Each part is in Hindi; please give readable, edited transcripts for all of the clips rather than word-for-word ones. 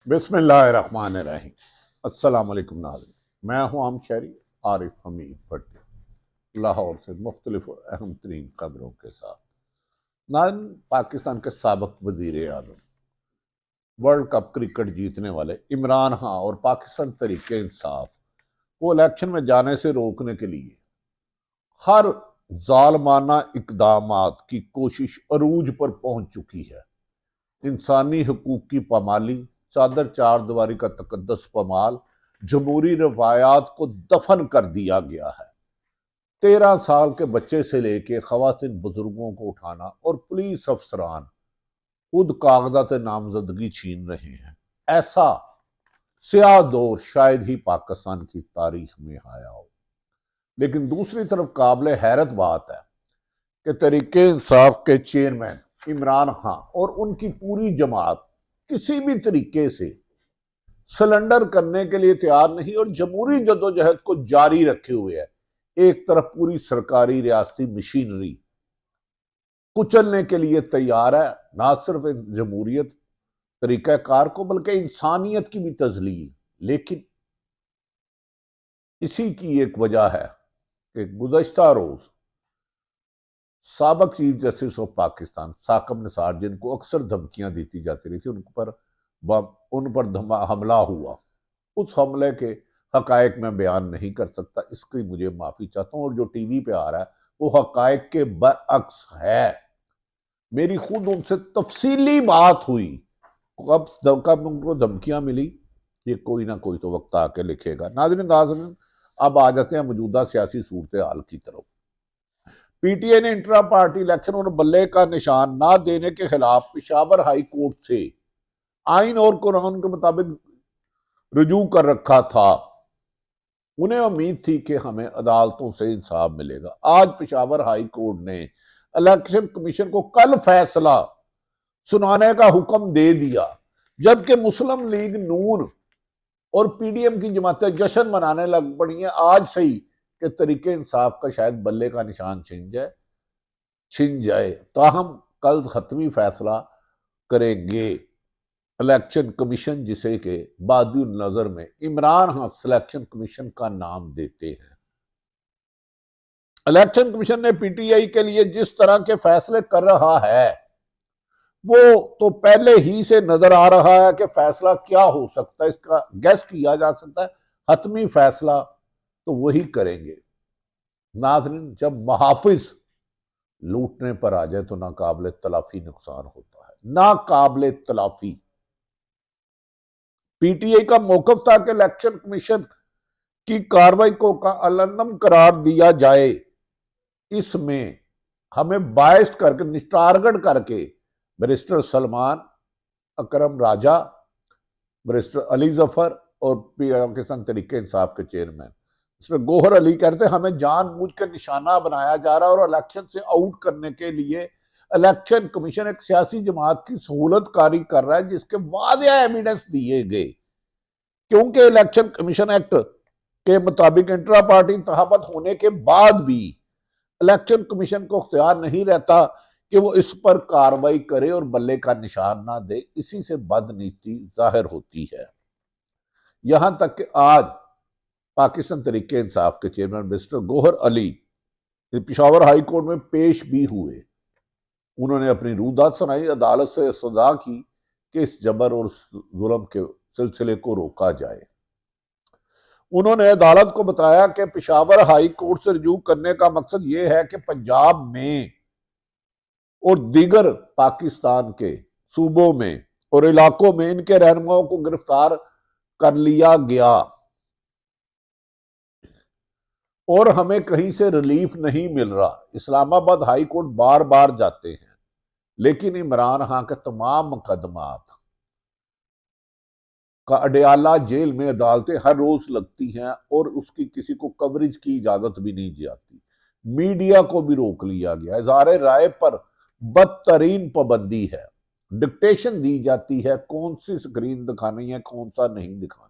बिस्मिल्लाहिर्रहमानिर्रहीम। अस्सलाम वालेकुम नाज़रीन, मैं हूँ आम शहरी आरिफ हमीद भट्टी, लाहौर से मुख्तलिफ और अहम तरीन खबरों के साथ। नाज़रीन, पाकिस्तान के साबिक वज़ीर आज़म, वर्ल्ड कप क्रिकेट जीतने वाले इमरान खान और पाकिस्तान तरीके इंसाफ को इलेक्शन में जाने से रोकने के लिए हर जालमाना इकदामात की कोशिश अरूज पर पहुंच चुकी है। इंसानी हकूक की पामाली, चादर चार दीवारी का तकद्दस पमाल, जमहूरी रवायात को दफन कर दिया गया है। 13 साल के बच्चे से लेके खवातीन बुजुर्गों को उठाना और पुलिस अफसरान खुद कागजात नामजदगी छीन रहे हैं। ऐसा स्याह दौर शायद ही पाकिस्तान की तारीख में आया हो। लेकिन दूसरी तरफ काबिल हैरत बात है कि तरीके इंसाफ के चेयरमैन इमरान खान और उनकी पूरी जमात किसी भी तरीके से सलेंडर करने के लिए तैयार नहीं और जमहूरी जदोजहद को जारी रखे हुए है। एक तरफ पूरी सरकारी रियासती मशीनरी कुचलने के लिए तैयार है, ना सिर्फ जमहूरियत तरीकाकार को बल्कि इंसानियत की भी तजलील। लेकिन इसी की एक वजह है कि गुज़श्ता रोज साबक chief justice of Pakistan Saqib Nisar, जिनको अक्सर धमकियां देती जाती रही थी, उन पर हमला हुआ। उस हमले के हकायक में बयान नहीं कर सकता, इसकी मुझे माफी चाहता हूं। और जो टीवी पे आ रहा है वो हकायक के बरअक्स है। मेरी खुद उनसे तफसीली बात हुई। कब उनको धमकियां मिली, ये कोई ना कोई तो वक्त आके लिखेगा। नाज़रीन, अब आ जाते हैं मौजूदा सियासी सूरत हाल की तरफ। पीटीआई ने इंट्रा पार्टी इलेक्शन और बल्ले का निशान ना देने के खिलाफ पेशावर हाई कोर्ट से आइन और कुरान के मुताबिक रुजू कर रखा था। उन्हें उम्मीद थी कि हमें अदालतों से इंसाफ मिलेगा। आज पेशावर हाई कोर्ट ने इलेक्शन कमीशन को कल फैसला सुनाने का हुक्म दे दिया, जबकि मुस्लिम लीग नून और पीडीएम की जमातें जश्न मनाने लग पड़ी हैं आज से ही कि तरीके इंसाफ का शायद बल्ले का निशान छिन जाए। ताहम कल खत्मी फैसला करेंगे इलेक्शन कमीशन, जिसे के बादुल नजर में इमरान खान सिलेक्शन कमीशन का नाम देते हैं। इलेक्शन कमीशन ने पीटीआई के लिए जिस तरह के फैसले कर रहा है वो तो पहले ही से नजर आ रहा है कि फैसला क्या हो सकता है, इसका गैस किया जा सकता है। हतमी फैसला तो वही करेंगे। नाज़रीन, जब महाफिज लूटने पर आ जाए तो नाकाबिले तलाफी नुकसान होता है, नाकाबिले तलाफी। पीटीआई का मौकफ था कि इलेक्शन कमीशन की कार्रवाई को का अलनम करार दिया जाए। इसमें हमें बायस करके टारगेट करके बैरिस्टर सलमान अकरम राजा, बैरिस्टर अली जफर और पाकिस्तान तरीके इंसाफ के चेयरमैन मिस्टर गोहर अली कहते हैं हमें जानबूझ के निशाना बनाया जा रहा है और इलेक्शन से आउट करने के लिए इलेक्शन कमीशन एक सियासी जमात की सहूलत कारी कर रहा है, जिसके वाज़ेह एविडेंस दिए गए। क्योंकि इलेक्शन कमीशन एक्ट के मुताबिक इंट्रा पार्टी इंतखाबात होने के बाद भी इलेक्शन कमीशन को इख्तियार नहीं रहता कि वो इस पर कार्रवाई करे और बल्ले का निशान ना दे। इसी से बदनीति जाहिर होती है। यहां तक कि आज पाकिस्तान तरीके इंसाफ के chairman mister Gohar Ali Peshawar high court में पेश भी हुए। उन्होंने अपनी रूदात सुनाई, अदालत से सजा की कि इस जबर और जुल्म के सिलसिले को रोका जाए। उन्होंने अदालत को बताया कि पेशावर हाई कोर्ट से रुजू करने का मकसद यह है कि पंजाब में और दीगर पाकिस्तान के सूबों में और इलाकों में इनके रहनुमाओं को गिरफ्तार कर लिया गया और हमें कहीं से रिलीफ नहीं मिल रहा। इस्लामाबाद हाई कोर्ट बार बार जाते हैं, लेकिन इमरान खान के तमाम मुकदमात का अडयाला जेल में अदालतें हर रोज लगती हैं और उसकी किसी को कवरेज की इजाजत भी नहीं जाती। मीडिया को भी रोक लिया गया। इज़हार राय पर बदतरीन पाबंदी है। डिक्टेशन दी जाती है कौन सी स्क्रीन दिखानी है, कौन सा नहीं दिखाना।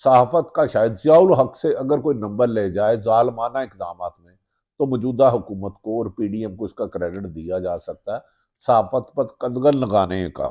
सहाफत का शायद जियाउल हक से अगर कोई नंबर ले जाए जालमाना इकदाम में, तो मौजूदा हुकूमत को और पीडीएम को इसका क्रेडिट दिया जा सकता है, सहाफत पर कदगन लगाने का।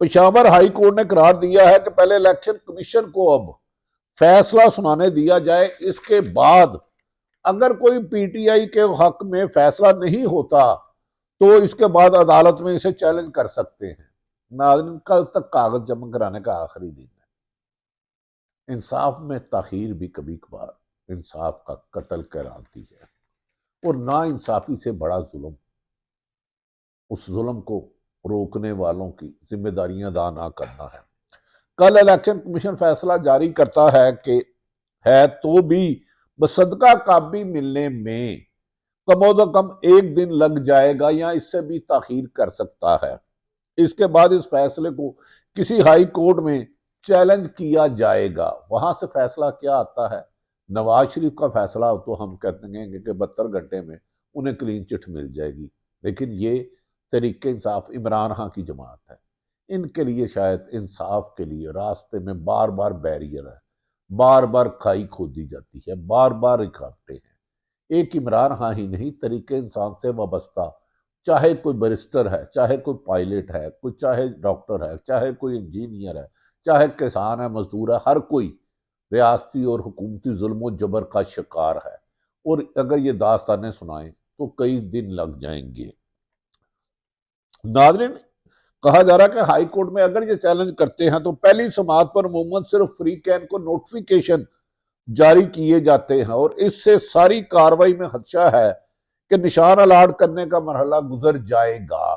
पेशावर हाई कोर्ट ने करार दिया है कि पहले इलेक्शन कमीशन को अब फैसला सुनाने दिया जाए, इसके बाद अगर कोई पीटीआई के हक में फैसला नहीं होता तो इसके बाद अदालत में इसे चैलेंज कर सकते हैं। नाज़रीन, कल तक कागज जमा कराने का आखिरी दिन है। इंसाफ में ताखीर भी कभी कभार इंसाफ का कत्ल कराती है, और ना इंसाफी से बड़ा जुल्म उस जुल्म को रोकने वालों की जिम्मेदारियां अदा ना करना है। कल इलेक्शन कमीशन फैसला जारी करता है कि है तो भी बसदका काबी मिलने में कम एक दिन लग जाएगा या इससे भी ताखीर कर सकता है। इसके बाद इस फैसले को किसी हाई कोर्ट में चैलेंज किया जाएगा। वहां से फैसला क्या आता है? नवाज शरीफ का फैसला हो तो हम कहते हैं कि 72 घंटे में उन्हें क्लीन चिट मिल जाएगी, लेकिन ये तरीके इंसाफ इमरान खान की जमात है। इनके लिए शायद इंसाफ के लिए रास्ते में बार बार बैरियर है, बार बार खाई खोदी जाती है, बार बार रुकावटें हैं। एक इमरान खान ही नहीं, तरीके इंसान से वाबस्ता चाहे कोई बैरिस्टर है, चाहे कोई पायलट है, कोई चाहे डॉक्टर है, चाहे कोई इंजीनियर है, चाहे किसान है, मजदूर है, हर कोई रियासती और हुकूमती जुल्म जबर का शिकार है। और अगर ये दास्तानें सुनाएं तो कई दिन लग जाएंगे। नाज़रीन, कहा जा रहा है कि हाई कोर्ट में अगर ये चैलेंज करते हैं तो पहली समाअत पर अमूमन सिर्फ फ्री कैन को नोटिफिकेशन जारी किए जाते हैं, और इससे सारी कार्रवाई में खदशा है कि निशान अलाट करने का मरहला गुजर जाएगा।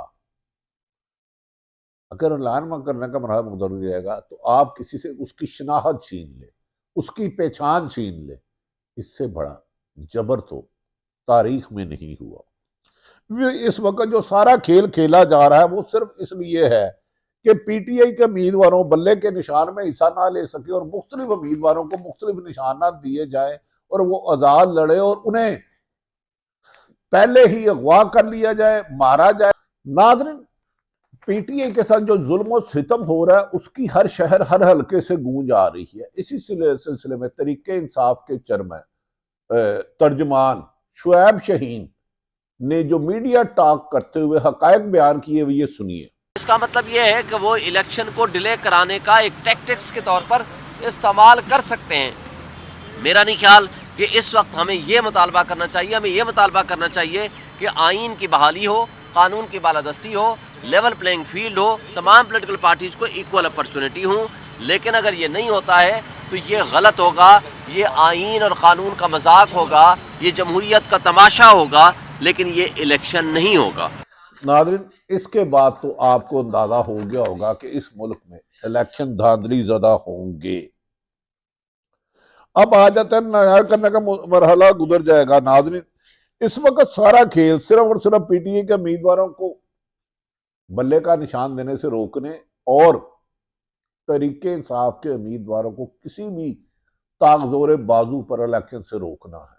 अगर ऐलान करने का मरहला गुजर जाएगा तो आप किसी से उसकी शनाख्त छीन ले, उसकी पहचान छीन ले, इससे बड़ा जबर तो तारीख में नहीं हुआ। इस वक्त जो सारा खेल खेला जा रहा है वो सिर्फ इसलिए है कि पीटीआई के उम्मीदवारों बल्ले के निशान में हिस्सा ना ले सके और मुख्तलिफ उम्मीदवारों को मुख्तलिफ निशाना दिए जाए और वो आजाद लड़े और उन्हें पहले ही अगवा कर लिया जाए, मारा जाए। नाज़रीन, पीटीआई के साथ जो जुल्म और सितम हो रहा है उसकी हर शहर हर हल्के से गूंज आ रही है। इसी सिलसिले में तरीके इंसाफ के चेयरमैन तर्जमान शुएब शहीन ने जो मीडिया टॉक करते हुए हकायक बयान किए हुए ये सुनिए। इसका मतलब ये है कि वो इलेक्शन को डिले कराने का एक टैक्टिक्स के तौर पर इस्तेमाल कर सकते हैं। मेरा नहीं ख्याल कि इस वक्त हमें ये मुतालबा करना चाहिए। हमें ये मुतालबा करना चाहिए कि आइन की बहाली हो, कानून की बालादस्ती हो, लेवल प्लेइंग फील्ड हो, तमाम पॉलिटिकल पार्टीज को इक्वल अपॉर्चुनिटी हो। लेकिन अगर ये नहीं होता है तो ये गलत होगा, ये आइन और कानून का मजाक होगा, ये जमहूरियत का तमाशा होगा, लेकिन ये इलेक्शन नहीं होगा। नाज़रीन, इसके बाद तो आपको अंदाजा हो गया होगा कि इस मुल्क में इलेक्शन धांधली ज़्यादा होंगे। अब आ जाता है न्याय करने का मरहला गुजर जाएगा। नाज़रीन, इस वक्त सारा खेल सिर्फ और सिर्फ पीटीए के उम्मीदवारों को बल्ले का निशान देने से रोकने और तरीके इंसाफ के उम्मीदवारों को किसी भी ताकजोर बाजू पर इलेक्शन से रोकना है।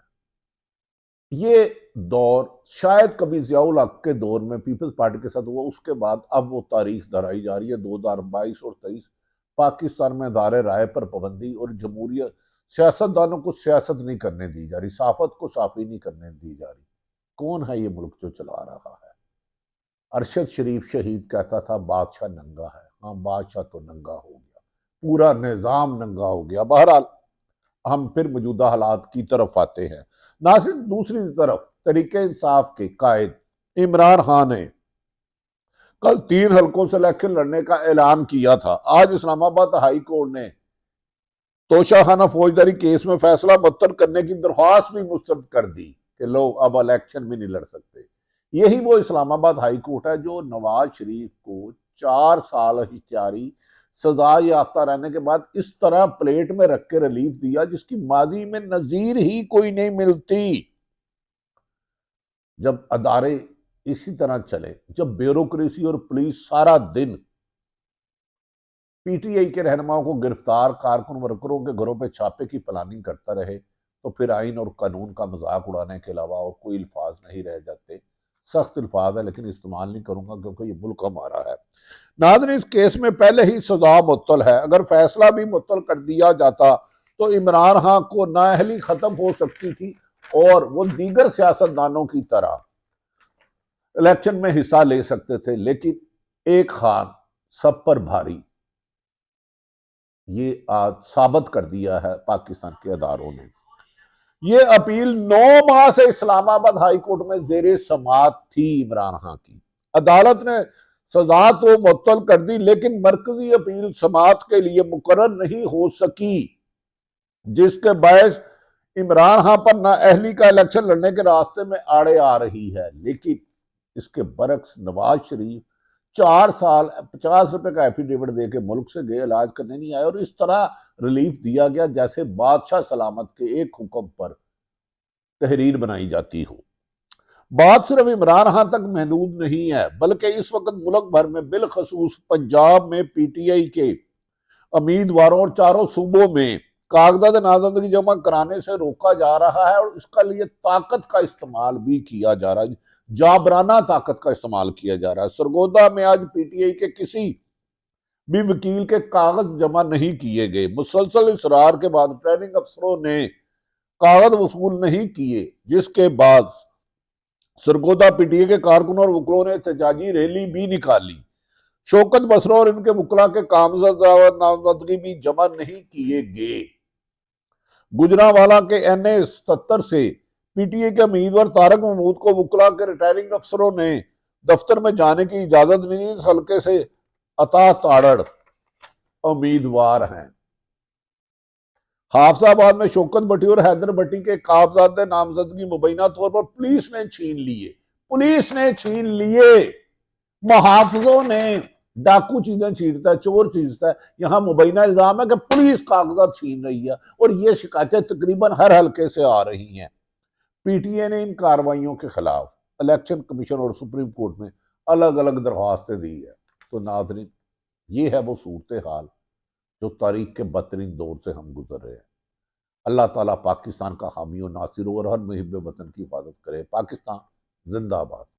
ये दौर शायद कभी ज़ियाउल हक के दौर में पीपल्स पार्टी के साथ हुआ, उसके बाद अब वो तारीख दोहराई जा रही है। 2022 और 23 पाकिस्तान में दायरे राय पर पाबंदी और जमहूरियत, सियासतदानों को सियासत नहीं करने दी जा रही, साफत को साफी नहीं करने दी जा रही। कौन है ये मुल्क जो चला रहा है? अरशद शरीफ शहीद कहता था बादशाह नंगा है। हाँ, बादशाह तो नंगा हो गया, पूरा निजाम नंगा हो गया। बहरहाल हम फिर मौजूदा हालात की तरफ आते हैं। नाज़रीन, दूसरी तरफ तरीके इंसाफ के कायद इमरान खान ने कल 3 हलकों से इलेक्शन लड़ने का ऐलान किया था। आज इस्लामाबाद हाई कोर्ट ने तोशाखाना फौजदारी केस में फैसला मुअत्तल करने की दरख्वास्त भी मुस्तरद कर दी कि लोग अब इलेक्शन भी नहीं लड़ सकते। यही वो इस्लामाबाद हाई कोर्ट है जो नवाज शरीफ को 4 साल इख्तियारी सजा याफ्ता रहने के बाद इस तरह प्लेट में रख के रिलीफ दिया जिसकी माजी में नजीर ही कोई नहीं मिलती। जब अदारे इसी तरह चले, जब ब्यूरोक्रेसी और पुलिस सारा दिन पीटीआई के रहनुमाओं को गिरफ्तार कारकुन वर्करों के घरों पे छापे की प्लानिंग करता रहे, तो फिर आइन और कानून का मजाक उड़ाने के अलावा और कोई अल्फाज नहीं रह जाते। सख्त अल्फाज है लेकिन इस्तेमाल नहीं करूंगा क्योंकि ये मुल्क हमारा है। नाज़रीन, इस केस में पहले ही सजा मुअत्तल है। अगर फैसला भी मुअत्तल कर दिया जाता तो इमरान खान को नाअहली खत्म हो सकती थी और वो दीगर सियासतदानों की तरह इलेक्शन में हिस्सा ले सकते थे। लेकिन एक खान सब पर भारी, ये आज साबित कर दिया है पाकिस्तान के अदारों ने। ये अपील 9 माह से इस्लामाबाद हाई कोर्ट में जेर समाअत थी इमरान खान की। अदालत ने सजा तो मुअत्तल कर दी, लेकिन मरकजी अपील समाअत के लिए मुकर्रर नहीं हो सकी, जिसके बायस इमरान खान पर नाअहली का इलेक्शन लड़ने के रास्ते में आड़े आ रही है। लेकिन इसके बरक्स नवाज शरीफ 4 साल 50 रुपए का एफिडेविट दे के मुल्क से गए, इलाज करने नहीं आए, और इस तरह रिलीफ दिया गया जैसे बादशाह सलामत के एक हुक्म पर तहरीर बनाई जाती हो। बात सिर्फ इमरान खान तक महदूद नहीं है, बल्कि इस वक्त मुल्क भर में बिलखसूस पंजाब में पीटीआई के उम्मीदवारों और चारों सूबों में कागजात नामजदगी जमा कराने से रोका जा रहा है, और इसका लिए ताकत का इस्तेमाल भी किया जा रहा है, जाबराना ताकत का इस्तेमाल किया जा रहा है। सरगोदा में आज पीटीआई के किसी भी वकील के कागज जमा नहीं किए गए। मुसलसल इसरार के बाद रिटर्निंग अफसरों ने कागज वसूल नहीं किए, जिसके बाद सरगोदा पीटीए के कारकुनों और वकीलों ने एहतजाजी रैली भी निकाली। शौकत बसरा और इनके वकला के कागजात और नामजदगी भी जमा नहीं किए गए। गुजरांवाला के एनए 77 से पीटीए के उम्मीदवार तारक महमूद को वकला के रिटायरिंग अफसरों ने दफ्तर में जाने की इजाजत नहीं दी। इस हल्के से अता ताड़ड़ उम्मीदवार हैं। हाफजाबाद में शौकत भट्टी और हैदर भट्टी के कागजात नामजदगी मुबैना तौर पर पुलिस ने छीन लिए। पुलिस ने छीन लिए, मुहाफिजों ने, डाकू चीजें छीनता है, चोर छीनता है, यहां मुबैना इल्जाम है कि पुलिस कागजात छीन रही है, और ये शिकायतें तकरीबन हर हल्के से आ रही हैं। पीटीए ने इन कार्रवाइयों के खिलाफ इलेक्शन कमीशन और सुप्रीम कोर्ट में अलग अलग दरख्वास्तें दी है। तो नाज़रीन, ये है वो सूरत हाल जो तारीख के बदतरीन दौर से हम गुजर रहे हैं। अल्लाह ताला पाकिस्तान का हामी और नासिर और हर मुहिब वतन की हिफाजत करे। पाकिस्तान जिंदाबाद।